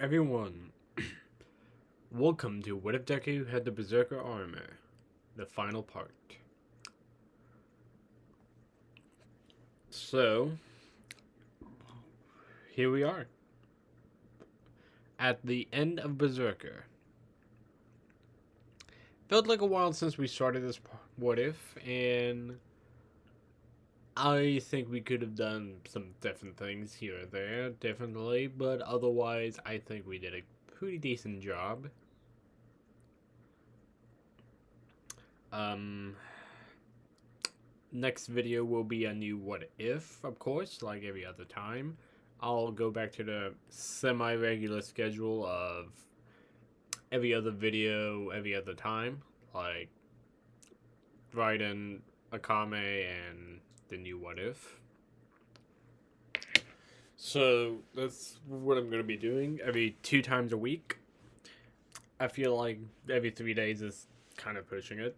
everyone. Welcome to What If Deku Had the Berserker Armor, the final part. So, here we are. At the end of Berserker. Felt like a while since we started this What If, and I think we could have done some different things here or there, definitely, but otherwise, I think we did a pretty decent job. Next video will be a new What If, of course, like every other time. I'll go back to the semi-regular schedule of every other video, every other time, like Raiden, Akame, and the new What If. So that's what I'm going to be doing every 2 times a week. I feel like every 3 days is kind of pushing it.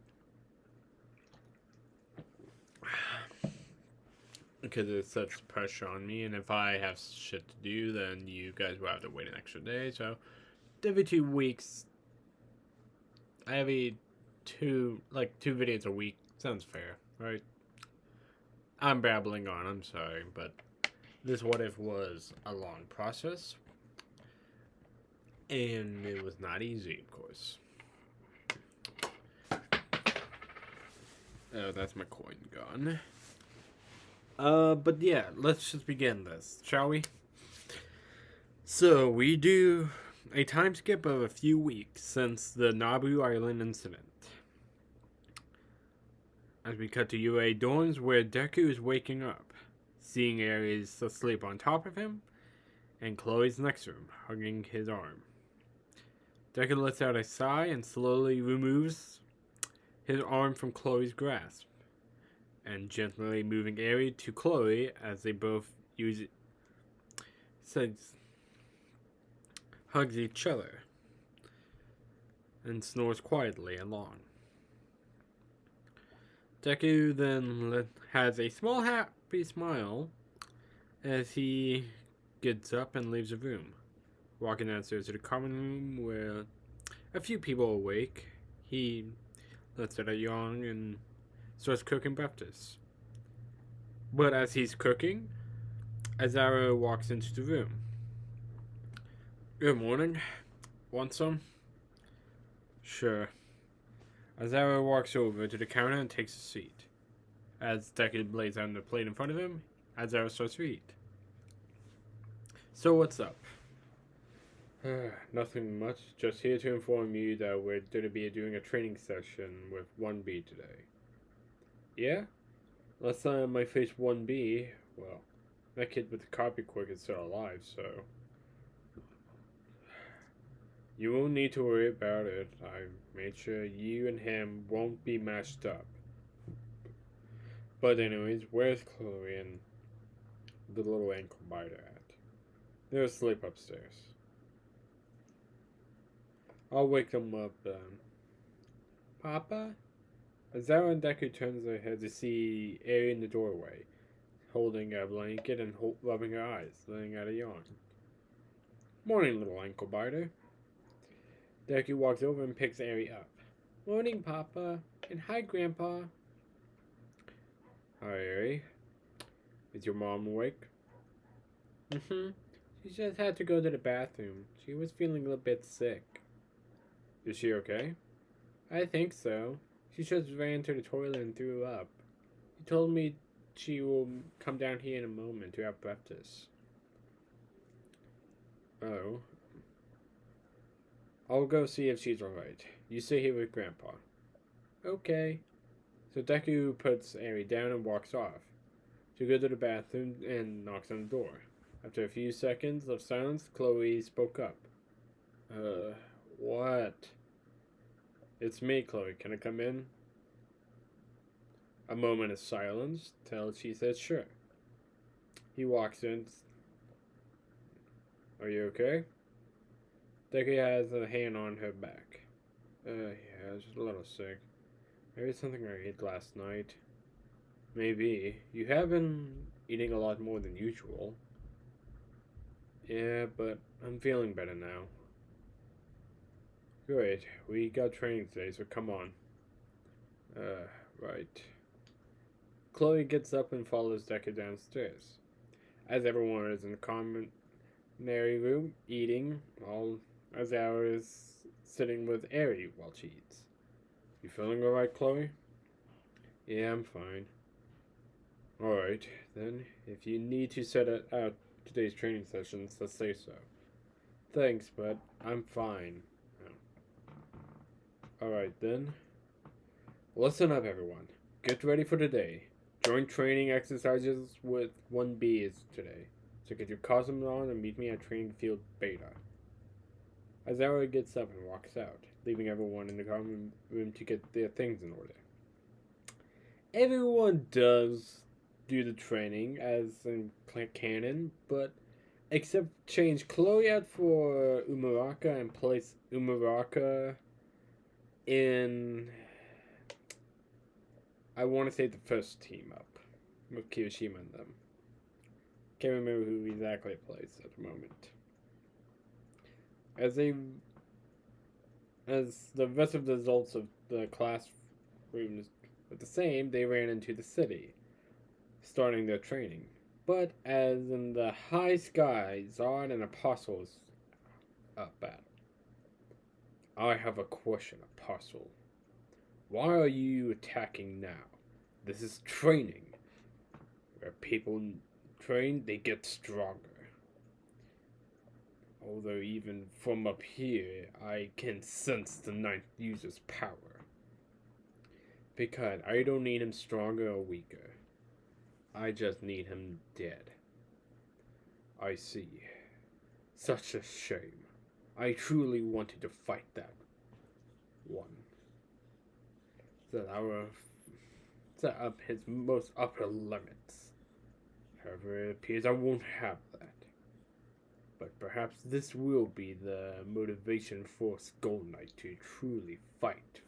Because it sets pressure on me, and if I have shit to do, then you guys will have to wait an extra day. So every 2 weeks, every two videos a week sounds fair, right? I'm babbling on, I'm sorry, but this What If was a long process, and it was not easy, of course. Oh, that's my coin gone. But yeah, let's just begin this, shall we? So, we do a time skip of a few weeks since the Nabu Island incident. As we cut to UA dorms where Deku is waking up, seeing Ares asleep on top of him, and Chloe's next to him, hugging his arm. Deku lets out a sigh and slowly removes his arm from Chloe's grasp, and gently moving Ares to Chloe as they both use it, hugs each other, and snores quietly and long. Deku then has a small happy smile as he gets up and leaves the room. Walking downstairs to the common room where a few people are awake, he lets out a yawn and starts cooking breakfast. But as he's cooking, Azaro walks into the room. Good morning. Want some? Sure. Azaro walks over to the counter and takes a seat. As Deku lays out the plate in front of him, Azaro starts to eat. So what's up? Nothing much. Just here to inform you that we're going to be doing a training session with 1B today. Yeah? Last time I faced 1B, well, that kid with the copy quick is still alive, so you won't need to worry about it. I made sure you and him won't be matched up. But anyways, where's Chloe and the little ankle biter at? They're asleep upstairs. I'll wake them up then. Papa? Azaro and Deku turns their head to see Airi in the doorway, holding a blanket and rubbing her eyes, letting out a yawn. Morning, little ankle biter. Deku walks over and picks Airi up. Morning, Papa. And hi, Grandpa. Hi, Airi. Is your mom awake? She just had to go to the bathroom. She was feeling a little bit sick. Is she okay? I think so. She just ran to the toilet and threw up. She told me she will come down here in a moment to have breakfast. Oh. I'll go see if she's alright. You stay here with Grandpa. Okay. So Deku puts Airi down and walks off. She goes to the bathroom and knocks on the door. After a few seconds of silence, Chloe spoke up. What? It's me, Chloe. Can I come in? A moment of silence till she says sure. He walks in. Are you okay? Deku has a hand on her back. Yeah, just a little sick. Maybe something I ate last night. Maybe. You have been eating a lot more than usual. Yeah, but I'm feeling better now. Great, we got training today, so come on. Right. Chloe gets up and follows Deku downstairs. As everyone is in the common room eating, while Azara is sitting with Eri while she eats. You feeling alright, Chloe? Yeah, I'm fine. Alright, then, if you need to set out today's training sessions, let's say so. Thanks, but I'm fine. Alright then. Listen up, everyone. Get ready for today. Joint training exercises with 1B is today. So get your costume on and meet me at training field beta. Azara gets up and walks out, leaving everyone in the common room to get their things in order. Everyone does do the training as in canon, but except change Chloe out for Umuraka and place Umuraka in, I want to say, the first team up with Kirishima and them. Can't remember who exactly it plays at the moment. As the rest of the results of the classrooms were the same, they ran into the city, starting their training. But as in the high sky, Zod and Apostles up battle. I have a question, Apostle. Why are you attacking now? This is training. Where people train, they get stronger. Although even from up here, I can sense the ninth user's power. Because I don't need him stronger or weaker. I just need him dead. I see. Such a shame. I truly wanted to fight that one. Set up his most upper limits. However, it appears I won't have that. But perhaps this will be the motivation for Skull Knight to truly fight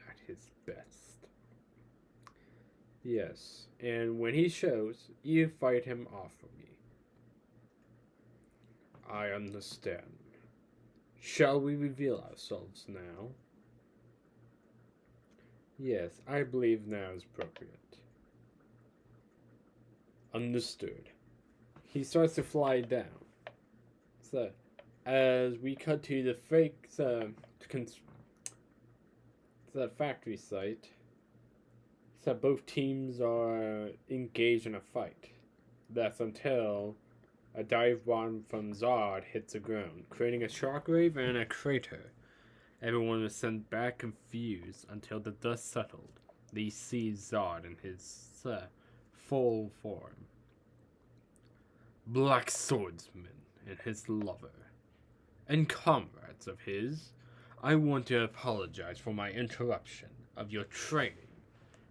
at his best. Yes, and when he shows, you fight him off for me. I understand. Shall we reveal ourselves now? Yes, I believe now is appropriate. Understood. He starts to fly down. So, as we cut to the fake factory site, so both teams are engaged in a fight. That's until a dive bomb from Zod hits the ground, creating a shockwave and a crater. Everyone was sent back confused until the dust settled. They see Zod in his full form. Black Swordsman and his lover, and comrades of his, I want to apologize for my interruption of your training.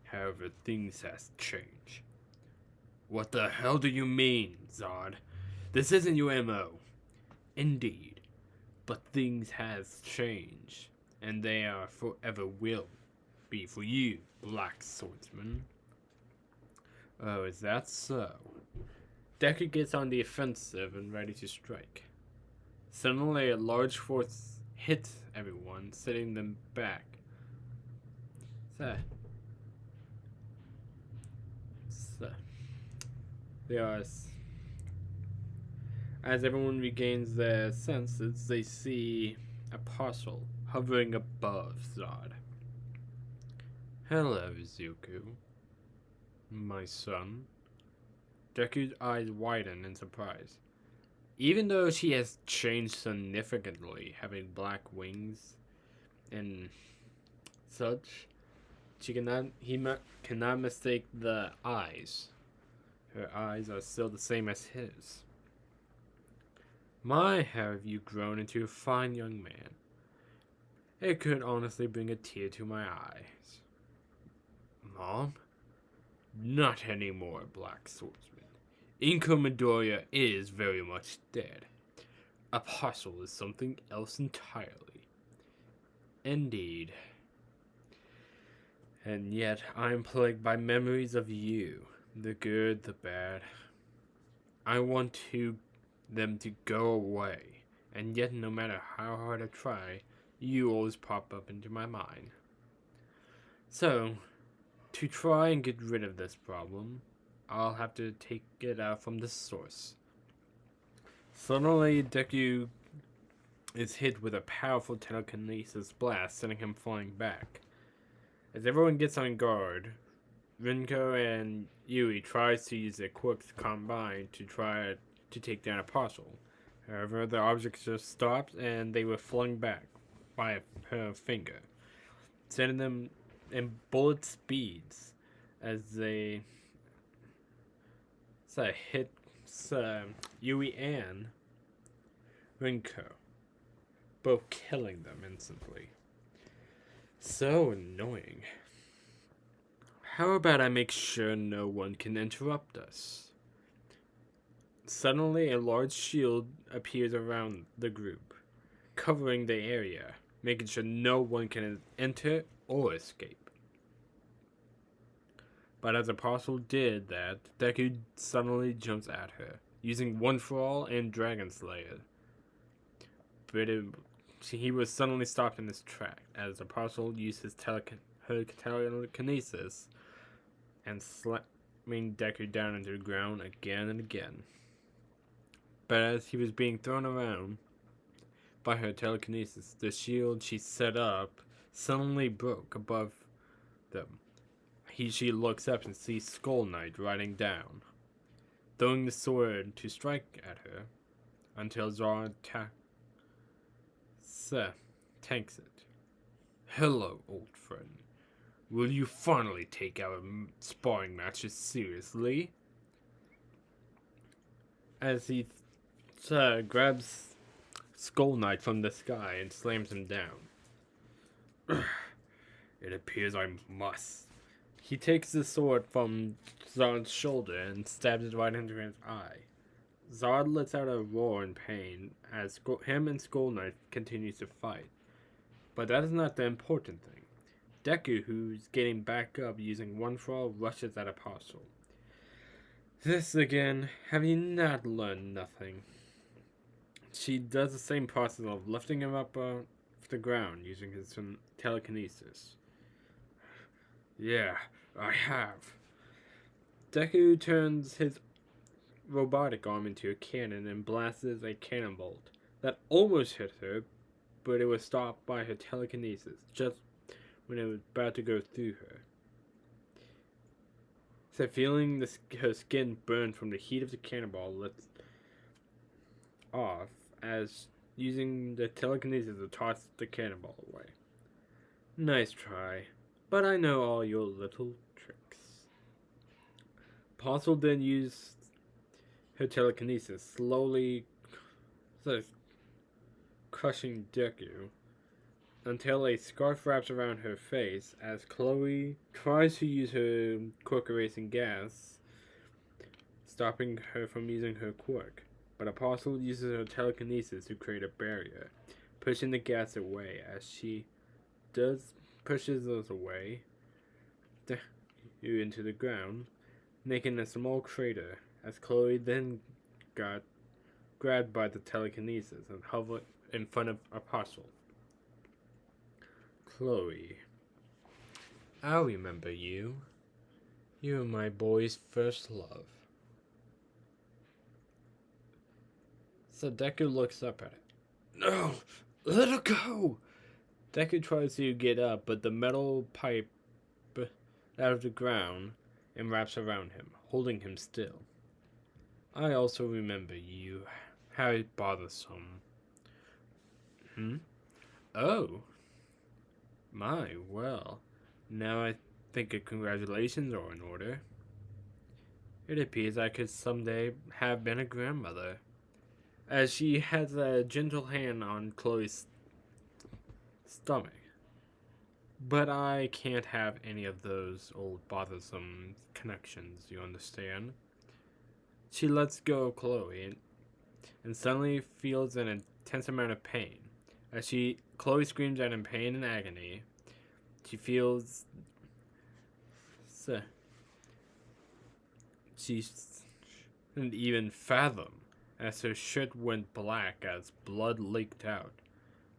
However, things has changed. What the hell do you mean, Zod? This isn't your MO. Indeed, but things has changed, and they are forever will be for you, Black Swordsman. Oh, is that so? Deku gets on the offensive and ready to strike. Suddenly, a large force hits everyone, setting them back. As everyone regains their senses, they see Apostle hovering above Zod. Hello, Zuko. My son. Deku's eyes widen in surprise. Even though she has changed significantly, having black wings and such, he cannot mistake the eyes. Her eyes are still the same as his. My, have you grown into a fine young man. It could honestly bring a tear to my eyes. Mom? Not anymore, Black Swordsman. Inko Midoriya is very much dead. Apostle is something else entirely. Indeed. And yet I am plagued by memories of you, the good, the bad. I want to them to go away, and yet no matter how hard I try, you always pop up into my mind. So, to try and get rid of this problem, I'll have to take it out from the source. Suddenly, Deku is hit with a powerful telekinesis blast, sending him flying back. As everyone gets on guard, Rinko and Yui tries to use their quirks combined to try to take down a parcel. However, the object just stops and they were flung back by her finger, sending them in bullet speeds as they hit Yui and Rinko, both killing them instantly. So annoying. How about I make sure no one can interrupt us? Suddenly, a large shield appears around the group, covering the area, making sure no one can enter or escape. But as Apostle did that, Deku suddenly jumps at her, using One for All and Dragon Slayer. But he was suddenly stopped in his track as Apostle used her telekinesis and slamming Deku down into the ground again and again. But as he was being thrown around by her telekinesis, the shield she set up suddenly broke above them. She looks up and sees Skull Knight riding down, throwing the sword to strike at her until Zara tanks it. Hello, old friend. Will you finally take our sparring matches seriously? As he grabs Skull Knight from the sky and slams him down. It appears I must. He takes the sword from Zard's shoulder and stabs it right into his eye. Zard lets out a roar in pain as him and Skull Knight continues to fight. But that is not the important thing. Deku, who's getting back up using One for All, rushes at Apostle. This again, have you not learned nothing? She does the same process of lifting him up off the ground using his telekinesis. Yeah, I have. Deku turns his robotic arm into a cannon and blasts a cannon bolt that almost hit her, but it was stopped by her telekinesis just when it was about to go through her. So feeling her skin burn from the heat of the cannonball lets off as using the telekinesis to toss the cannonball away. Nice try, but I know all your little tricks. Apostle then used her telekinesis, slowly crushing Deku until a scarf wraps around her face as Chloe tries to use her quirk erasing gas, stopping her from using her quirk. But Apostle uses her telekinesis to create a barrier, pushing the gas away. As she pushes those away into the ground, making a small crater, as Chloe then got grabbed by the telekinesis and hovered in front of Apostle. Chloe, I remember you. You were my boy's first love. So Deku looks up at it. No! Let her go! Deku tries to get up, but the metal pipe out of the ground and wraps around him, holding him still. I also remember you. How bothersome. Oh. My, well. Now I think a congratulations are in order. It appears I could someday have been a grandmother. As she has a gentle hand on Chloe's stomach. But I can't have any of those old bothersome connections, you understand? She lets go of Chloe and suddenly feels an intense amount of pain. As Chloe screams out in pain and agony, she feels she couldn't even fathom as her shirt went black as blood leaked out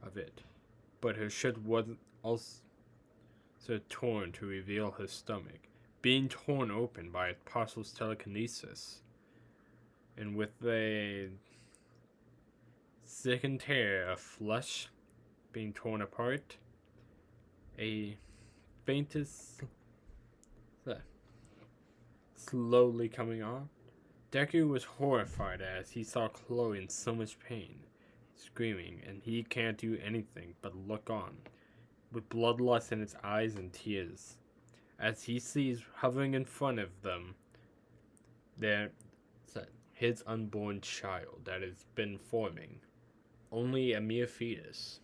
of it. But her shirt was also torn to reveal her stomach, being torn open by Apostle's telekinesis. And with a second tear of flesh being torn apart, a faintest slowly coming off, Deku was horrified as he saw Chloe in so much pain, screaming, and he can't do anything but look on, with bloodlust in his eyes and tears, as he sees hovering in front of them there his unborn child that has been forming, only a mere fetus.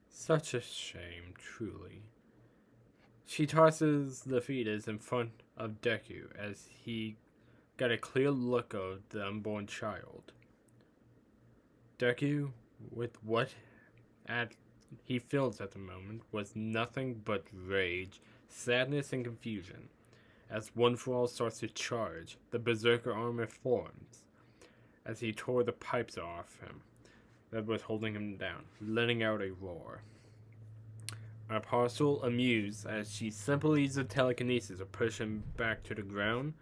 Such a shame, truly. She tosses the fetus in front of Deku as he got a clear look of the unborn child. Deku, with what he feels at the moment, was nothing but rage, sadness, and confusion. As One For All starts to charge, the berserker armor forms as he tore the pipes off him that was holding him down, letting out a roar. Apostle, amused as she simply used the telekinesis to push him back to the ground,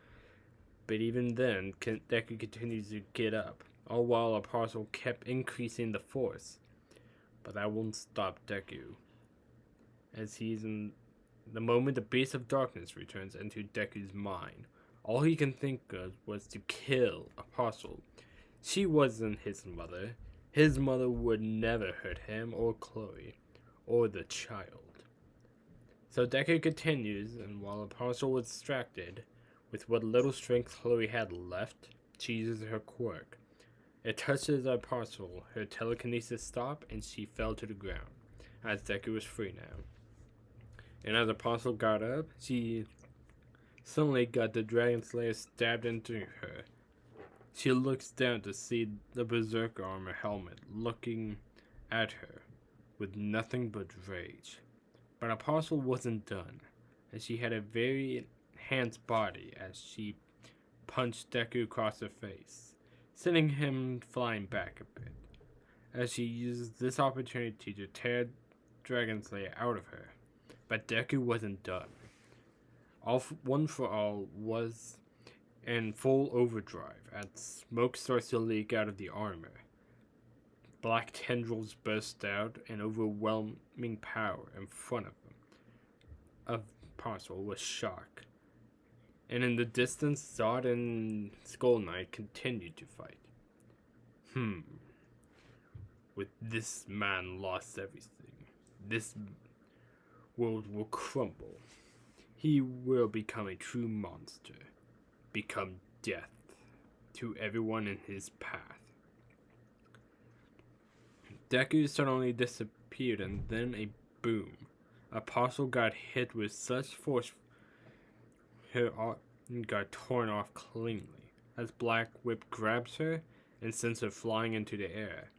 but even then, Deku continues to get up, all while Apostle kept increasing the force. But that won't stop Deku, as he's in the moment the Beast of Darkness returns into Deku's mind. All he can think of was to kill Apostle. She wasn't his mother. His mother would never hurt him or Chloe, or the child. So Deku continues, and while Apostle was distracted, with what little strength Chloe had left, she uses her quirk. It touches Apostle, her telekinesis stopped, and she fell to the ground, as Deku was free now. And as Apostle got up, she suddenly got the Dragon Slayer stabbed into her. She looks down to see the Berserker armor helmet looking at her with nothing but rage. But Apostle wasn't done, as she had a very enhanced body as she punched Deku across the face, sending him flying back a bit, as she used this opportunity to tear Dragon Slayer out of her. But Deku wasn't done. One For All was in full overdrive as smoke starts to leak out of the armor. Black tendrils burst out in overwhelming power in front of him. Apostle was shocked. And in the distance, Zod and Skull Knight continued to fight. With this man lost everything, this world will crumble. He will become a true monster, become death to everyone in his path. Deku suddenly disappeared, and then a boom. Apostle got hit with such force her arm got torn off cleanly, as Black Whip grabs her and sends her flying into the air.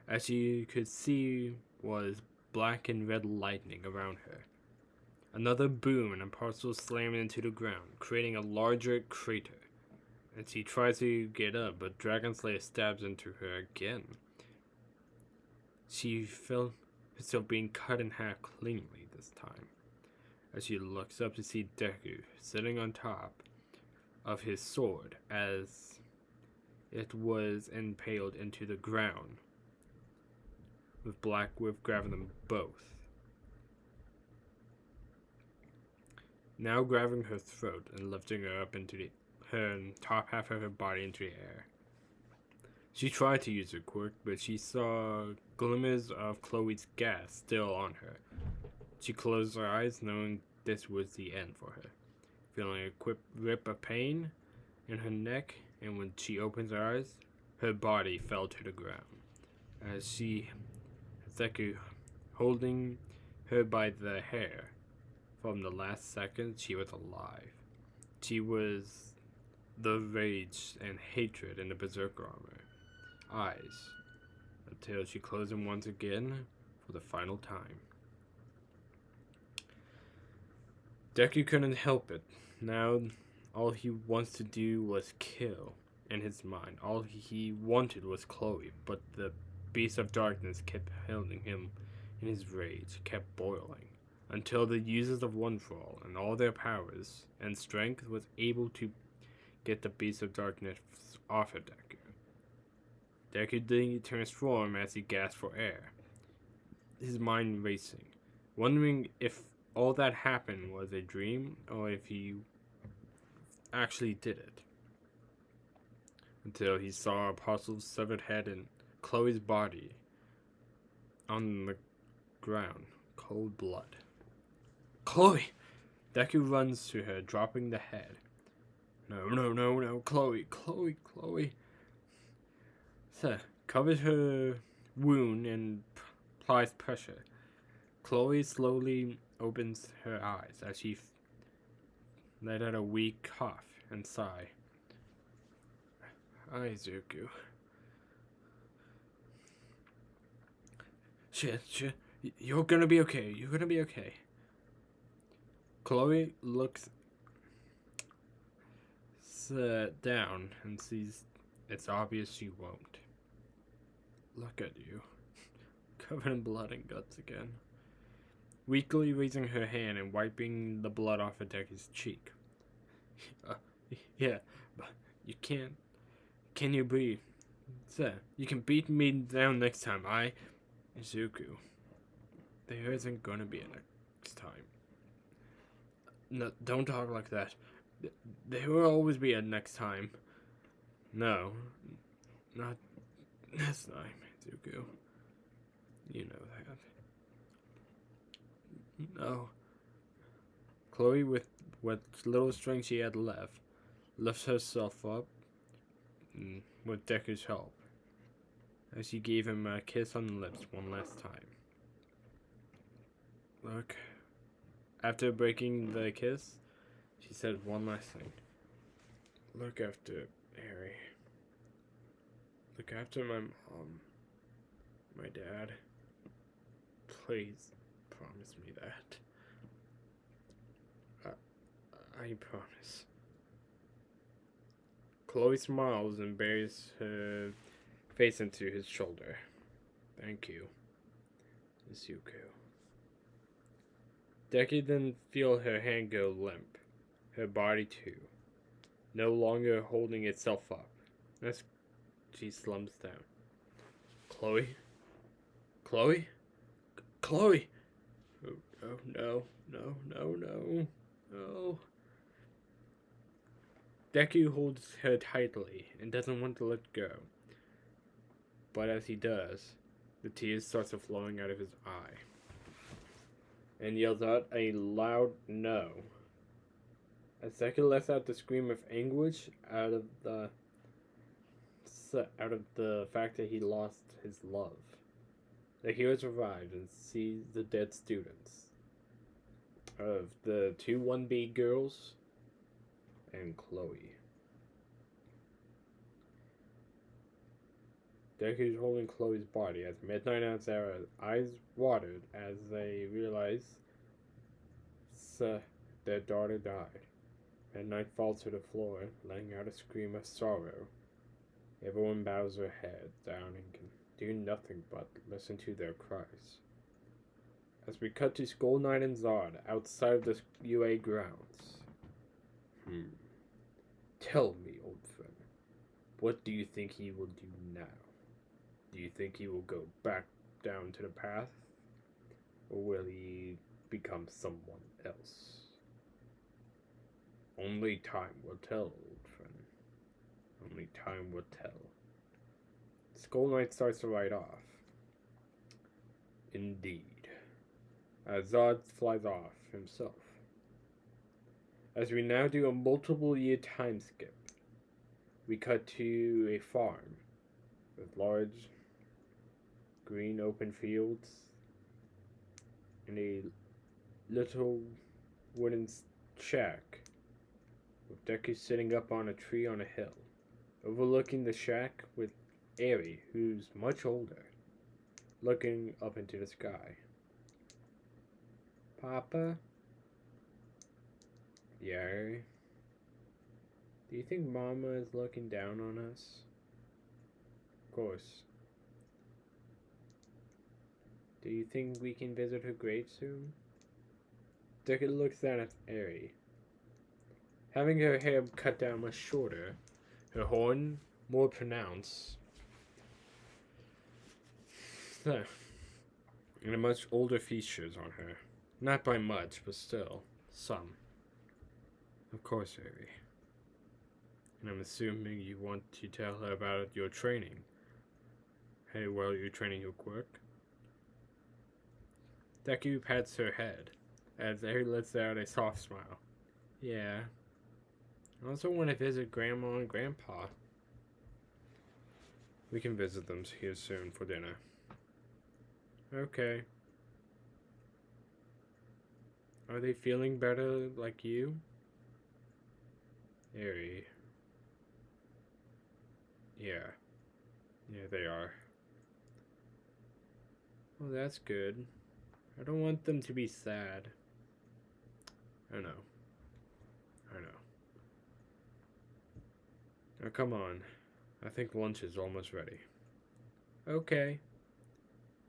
As you could see was black and red lightning around her. Another boom and Apostle slammed into the ground, creating a larger crater. And she tries to get up, but Dragon Slayer stabs into her again. She felt herself being cut in half cleanly this time, as she looks up to see Deku sitting on top of his sword as it was impaled into the ground, with Black Whip grabbing them both. Now grabbing her throat and lifting her up into her top half of her body into the air. She tried to use her quirk, but she saw glimmers of Chloe's gas still on her. She closed her eyes, knowing this was the end for her, feeling a quick rip of pain in her neck, and when she opens her eyes, her body fell to the ground. As Deku holding her by the hair. From the last second, she was alive. She was the rage and hatred in the Berserker armor eyes, until she closed them once again for the final time. Deku couldn't help it. Now, all he wants to do was kill, in his mind. All he wanted was Chloe, but the beast of darkness kept holding him in his rage, kept boiling, until the users of One For All and all their powers and strength was able to get the beast of darkness off of Deku. Deku didn't transform as he gasped for air, his mind racing, wondering if all that happened was a dream or if he actually did it. Until he saw Apostle's severed head and Chloe's body on the ground, cold blood. Chloe! Deku runs to her, dropping the head. No, Chloe. Sir covers her wound and applies pressure. Chloe slowly opens her eyes as she let out a weak cough and sigh. Izuku. Shit. You're gonna be okay. Chloe looks down and sees it's obvious she won't. Look at you. Covered in blood and guts again. Weakly raising her hand and wiping the blood off of Deku's cheek. Yeah, but you can't. Can you breathe? Sir, you can beat me down next time. Izuku. There isn't gonna be a next time. No, don't talk like that. There will always be a next time. No, not this time, Izuku. You know that. No. Chloe, with what little strength she had left, lifts herself up with Deku's help, as she gave him a kiss on the lips one last time. Look, after breaking the kiss, she said one last thing. Look after Harry. Look after my mom. My dad. Please promise me that. I promise. Chloe smiles and buries her face into his shoulder. Thank you, Izuku. Deku then feel her hand go limp, her body too, no longer holding itself up. As she slumps down. Chloe? Oh, no. Deku holds her tightly and doesn't want to let go. But as he does, the tears start flowing out of his eye. And yells out a loud no. As Deku lets out the scream of anguish out of the fact that he lost his love. The heroes arrive and see the dead students of the two 1B girls and Chloe. Deku's holding Chloe's body as Midnight and Sarah's eyes watered as they realize their daughter died. Midnight falls to the floor, letting out a scream of sorrow. Everyone bows their head down and can do nothing but listen to their cries. As we cut to Skull Knight and Zod outside of the UA grounds. Tell me, old friend, what do you think he will do now? Do you think he will go back down to the path? Or will he become someone else? Only time will tell, old friend. Only time will tell. Skull Knight starts to ride off. Indeed. As Zod flies off himself. As we now do a multiple year time skip, we cut to a farm with large green open fields and a little wooden shack with Deku sitting up on a tree on a hill, overlooking the shack with Eri, who's much older, looking up into the sky. Papa? Yeah, Eri? Do you think Mama is looking down on us? Of course. Do you think we can visit her grave soon? Deku looks down at Eri. Having her hair cut down much shorter, her horn more pronounced, and a much older features on her. Not by much, but still, some. Of course, Eri. And I'm assuming you want to tell her about your training. Hey, well, you're training your quirk? Deku pats her head, as Eri lets out a soft smile. Yeah. I also want to visit Grandma and Grandpa. We can visit them here soon for dinner. Okay. Are they feeling better like you? Eri. Yeah. Yeah, they are. Well, that's good. I don't want them to be sad. I know. Now come on. I think lunch is almost ready. Okay.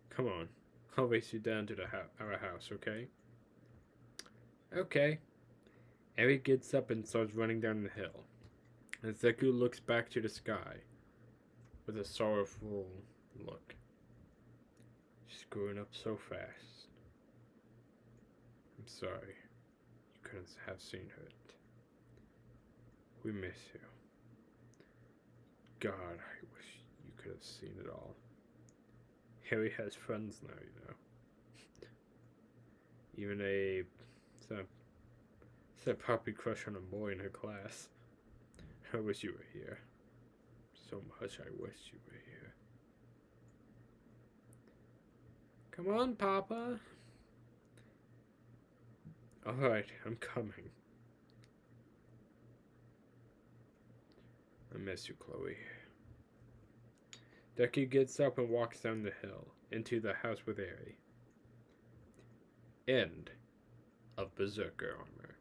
Come on. I'll race you down to our house, okay? Okay. Eri gets up and starts running down the hill. As Deku looks back to the sky with a sorrowful look. She's growing up so fast. I'm sorry. You couldn't have seen her. We miss you. God, I wish you could have seen it all. Harry has friends now, you know. Even a puppy crush on a boy in her class. I wish you were here. So much I wish you were here. Come on, Papa. Alright, I'm coming. I miss you, Chloe. Deku gets up and walks down the hill, into the house with Eri. End of Berserker Armor.